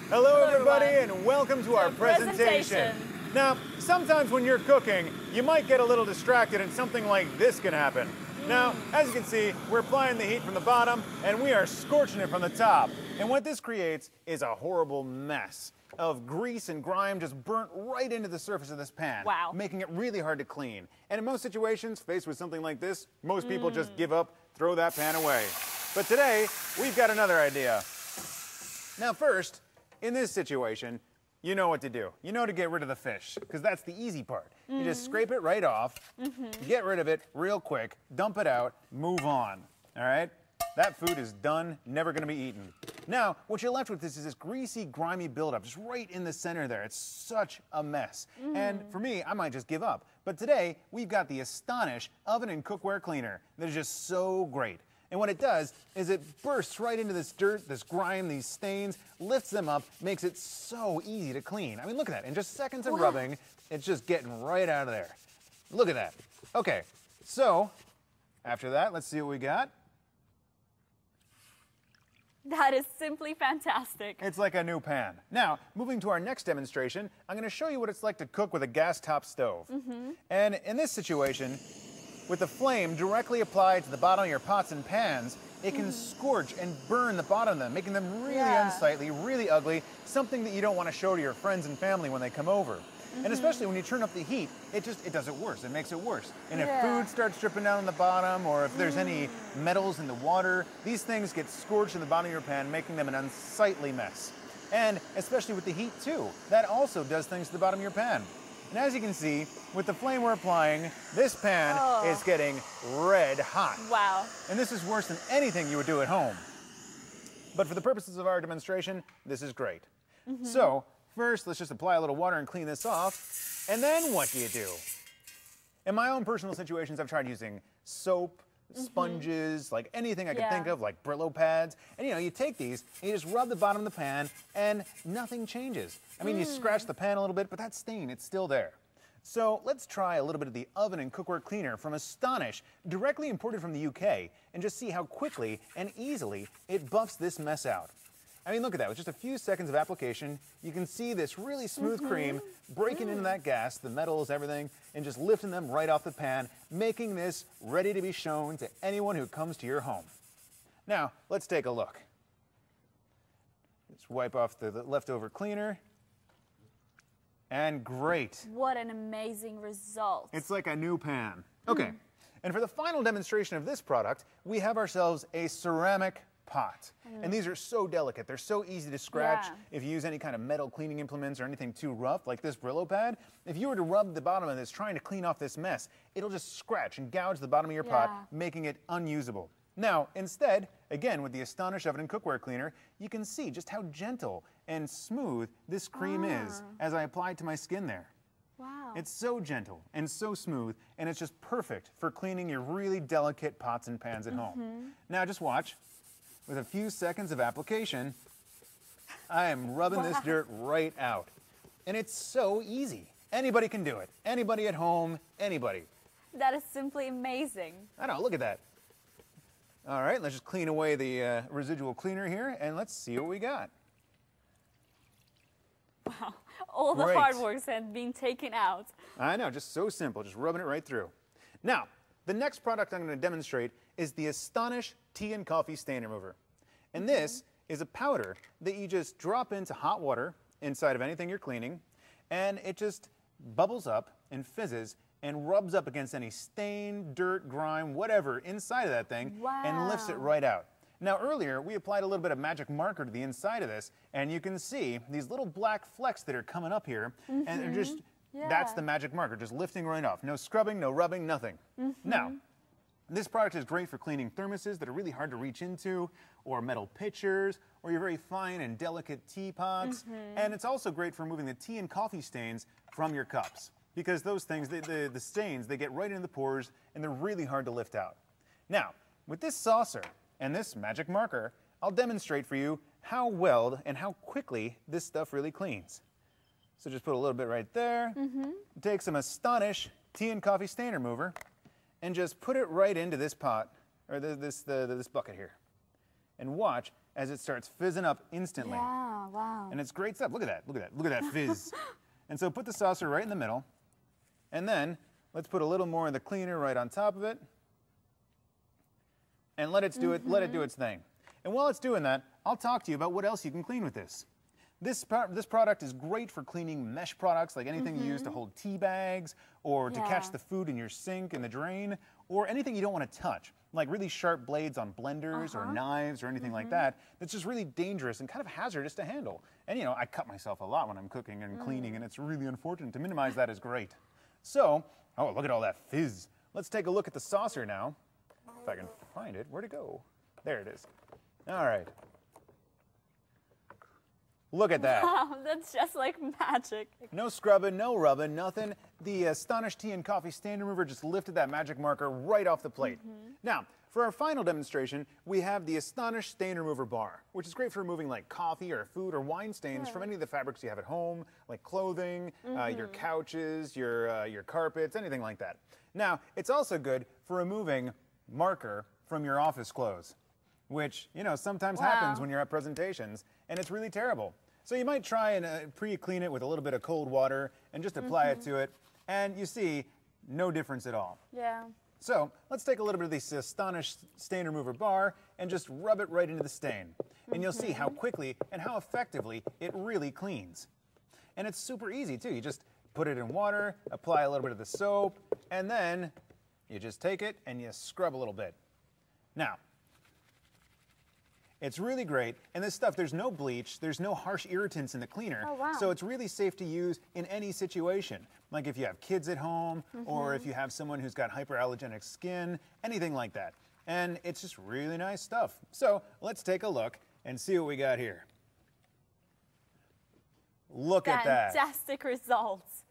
Hello everybody and welcome to our presentation. Now, sometimes when you're cooking, you might get a little distracted and something like this can happen. Now, as you can see, we're applying the heat from the bottom and we are scorching it from the top. And what this creates is a horrible mess of grease and grime just burnt right into the surface of this pan, making it really hard to clean. And in most situations, faced with something like this, most people just give up, throw that pan away. But today, we've got another idea. Now first, in this situation, you know what to do. You know to get rid of the fish, because that's the easy part. You just scrape it right off, get rid of it real quick, dump it out, move on, all right? That food is done, never gonna be eaten. Now, what you're left with is this greasy, grimy buildup just right in the center there. It's such a mess. And for me, I might just give up. But today, we've got the Astonish oven and cookware cleaner that is just so great. And what it does is it bursts right into this dirt, this grime, these stains, lifts them up, makes it so easy to clean. I mean, look at that. In just seconds of rubbing, it's just getting right out of there. Look at that. Okay, so after that, let's see what we got. That is simply fantastic. It's like a new pan. Now, moving to our next demonstration, I'm going to show you what it's like to cook with a gas top stove. And in this situation, with the flame directly applied to the bottom of your pots and pans, it can scorch and burn the bottom of them, making them really unsightly, really ugly, something that you don't want to show to your friends and family when they come over. And especially when you turn up the heat, it does it worse. It makes it worse. And if food starts dripping down on the bottom, or if there's any metals in the water, these things get scorched in the bottom of your pan, making them an unsightly mess. And especially with the heat too, that also does things to the bottom of your pan. And as you can see, with the flame we're applying, this pan is getting red hot. Wow. And this is worse than anything you would do at home. But for the purposes of our demonstration, this is great. So, first, let's just apply a little water and clean this off. And then what do? In my own personal situations, I've tried using soap, sponges, like anything I could think of, like Brillo pads. And you know, you take these and you just rub the bottom of the pan and nothing changes. I mean, you scratch the pan a little bit, but that stain, it's still there. So let's try a little bit of the oven and cookware cleaner from Astonish, directly imported from the UK, and just see how quickly and easily it buffs this mess out. I mean, look at that. With just a few seconds of application, you can see this really smooth cream breaking into that gas, the metals, everything, and just lifting them right off the pan, making this ready to be shown to anyone who comes to your home. Now, let's take a look. Let's wipe off the leftover cleaner. And great. What an amazing result. It's like a new pan. Okay, and for the final demonstration of this product, we have ourselves a ceramic pot. And these are so delicate. They're so easy to scratch if you use any kind of metal cleaning implements or anything too rough, like this Brillo pad. If you were to rub the bottom of this trying to clean off this mess, it'll just scratch and gouge the bottom of your pot, making it unusable. Now, instead, again, with the Astonish oven and cookware cleaner, you can see just how gentle and smooth this cream is as I apply it to my skin there. Wow. It's so gentle and so smooth, and it's just perfect for cleaning your really delicate pots and pans at home. Now, just watch. With a few seconds of application, I am rubbing this dirt right out. And it's so easy. Anybody can do it. Anybody at home, anybody. That is simply amazing. I know, look at that. All right, let's just clean away the residual cleaner here, and let's see what we got. Wow, all the hard work has been taken out. I know, just so simple, just rubbing it right through. Now, the next product I'm going to demonstrate is the Astonish Tea and Coffee Stain Remover. And this is a powder that you just drop into hot water inside of anything you're cleaning, and it just bubbles up and fizzes and rubs up against any stain, dirt, grime, whatever inside of that thing and lifts it right out. Now earlier, we applied a little bit of magic marker to the inside of this, and you can see these little black flecks that are coming up here, and they're just, that's the magic marker, just lifting right off. No scrubbing, no rubbing, nothing. Now, this product is great for cleaning thermoses that are really hard to reach into, or metal pitchers, or your very fine and delicate teapots. And it's also great for removing the tea and coffee stains from your cups, because those things, the stains, they get right into the pores, and they're really hard to lift out. Now, with this saucer and this magic marker, I'll demonstrate for you how well and how quickly this stuff really cleans. So just put a little bit right there. Take some Astonish Tea and Coffee Stain Remover and just put it right into this pot, or this bucket here. And watch as it starts fizzing up instantly. Yeah. wow. And it's great stuff. Look at that. Look at that. Look at that fizz. And so put the saucer right in the middle. And then let's put a little more of the cleaner right on top of it. And let it do its thing. And while it's doing that, I'll talk to you about what else you can clean with this. This product is great for cleaning mesh products, like anything you use to hold tea bags, or to catch the food in your sink in the drain, or anything you don't want to touch, like really sharp blades on blenders or knives or anything like that. That's just really dangerous and kind of hazardous to handle. And you know, I cut myself a lot when I'm cooking and cleaning, and it's really unfortunate. To minimize that is great. So, oh, look at all that fizz. Let's take a look at the saucer now. If I can find it. Where'd it go? There it is. All right. Look at that. Wow, that's just like magic. No scrubbing, no rubbing, nothing. The Astonish tea and coffee stain remover just lifted that magic marker right off the plate. Now, for our final demonstration, we have the Astonish stain remover bar, which is great for removing like coffee or food or wine stains from any of the fabrics you have at home, like clothing, your couches, your carpets, anything like that. Now, it's also good for removing marker from your office clothes, which, you know, sometimes happens when you're at presentations, and it's really terrible. So you might try and pre-clean it with a little bit of cold water and just apply it to it, and you see no difference at all. Yeah. So let's take a little bit of this Astonish stain remover bar and just rub it right into the stain. And you'll see how quickly and how effectively it really cleans. And it's super easy too. You just put it in water, apply a little bit of the soap, and then you just take it and you scrub a little bit. Now, it's really great, and this stuff, there's no bleach, there's no harsh irritants in the cleaner, so it's really safe to use in any situation. Like if you have kids at home, or if you have someone who's got hyperallergenic skin, anything like that. And it's just really nice stuff. So let's take a look and see what we got here. Look at that. Fantastic results.